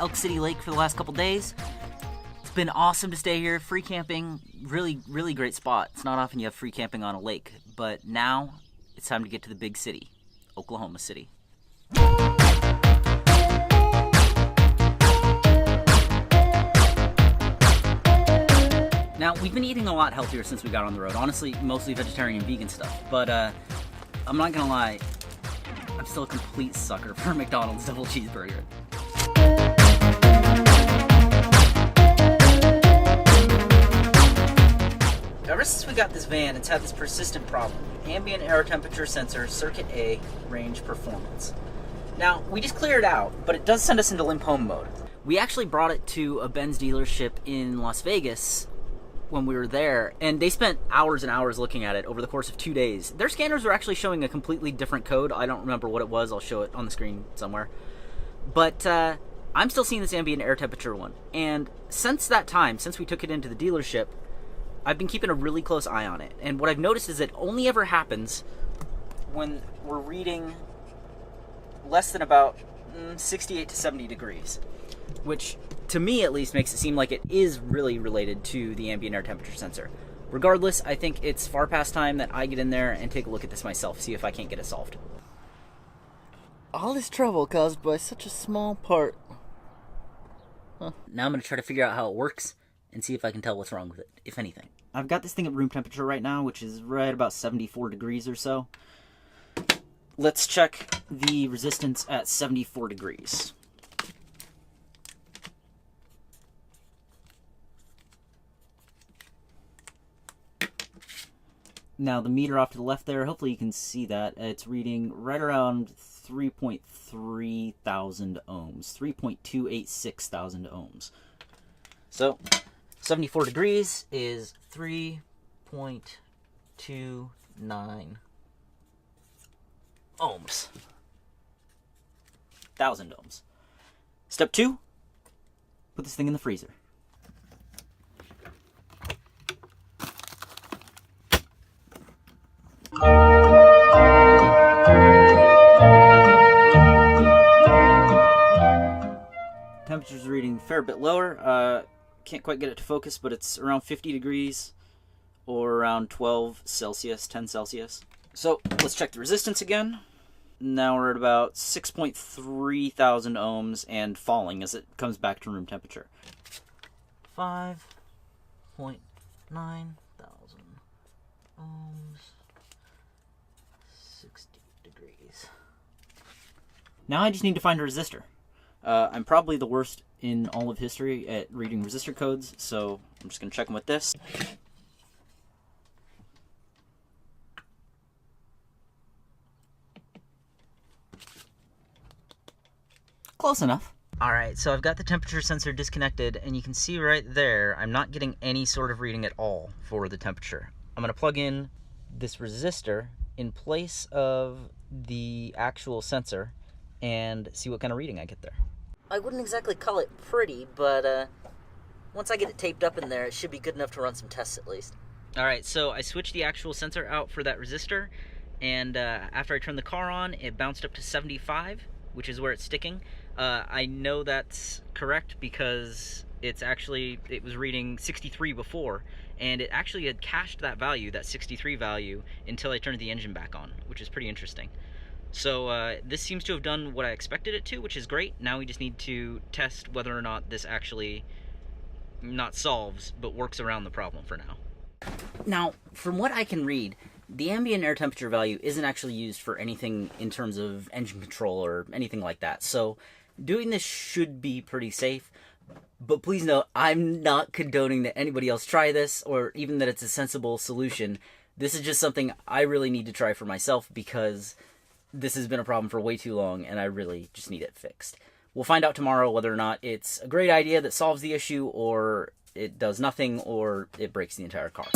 Elk City Lake for the last couple days. It's been awesome to stay here. Free camping, really, really great spot. It's not often you have free camping on a lake, but now it's time to get to the big city, Oklahoma City. Now, we've been eating a lot healthier since we got on the road. Honestly, mostly vegetarian and vegan stuff. But I'm not gonna lie, I'm still a complete sucker for a McDonald's double cheeseburger. Ever since we got this van, it's had this persistent problem. Ambient air temperature sensor, circuit A, range performance. Now, we just cleared it out, but it does send us into limp home mode. We actually brought it to a Benz dealership in Las Vegas when we were there, and they spent hours and hours looking at it over the course of 2 days. Their scanners were actually showing a completely different code. I don't remember what it was. I'll show it on the screen somewhere. But I'm still seeing this ambient air temperature one. And since that time, since we took it into the dealership, I've been keeping a really close eye on it. And what I've noticed is it only ever happens when we're reading less than about 68 to 70 degrees, which to me at least makes it seem like it is really related to the ambient air temperature sensor. Regardless, I think it's far past time that I get in there and take a look at this myself, see if I can't get it solved. All this trouble caused by such a small part. Huh. Now I'm going to try to figure out how it works and see if I can tell what's wrong with it, if anything. I've got this thing at room temperature right now, which is right about 74 degrees or so. Let's check the resistance at 74 degrees. Now, the meter off to the left there, hopefully you can see that. It's reading right around 3.3 thousand ohms. 3.286 thousand ohms. So, 74 degrees is 3.29 ohms. 1,000 ohms. Step 2, put this thing in the freezer. Temperature's reading a fair bit lower. Can't quite get it to focus, but it's around 50 degrees or around 12 Celsius, 10 Celsius. So let's check the resistance again. Now we're at about 6.3 thousand ohms and falling as it comes back to room temperature. 5.9 thousand ohms, 60 degrees. Now I just need to find a resistor. I'm probably the worst in all of history at reading resistor codes, so I'm just going to check them with this. Close enough. Alright, so I've got the temperature sensor disconnected, and you can see right there, I'm not getting any sort of reading at all for the temperature. I'm going to plug in this resistor in place of the actual sensor and see what kind of reading I get there. I wouldn't exactly call it pretty, but once I get it taped up in there, it should be good enough to run some tests at least. Alright, so I switched the actual sensor out for that resistor, and after I turned the car on, it bounced up to 75, which is where it's sticking. I know that's correct because it was reading 63 before, and it actually had cached that value, that 63 value, until I turned the engine back on, which is pretty interesting. So this seems to have done what I expected it to, which is great. Now we just need to test whether or not this actually not solves, but works around the problem for now. Now, from what I can read, the ambient air temperature value isn't actually used for anything in terms of engine control or anything like that. So doing this should be pretty safe. But please note, I'm not condoning that anybody else try this, or even that it's a sensible solution. This is just something I really need to try for myself because this has been a problem for way too long, and I really just need it fixed. We'll find out tomorrow whether or not it's a great idea that solves the issue, or it does nothing, or it breaks the entire car.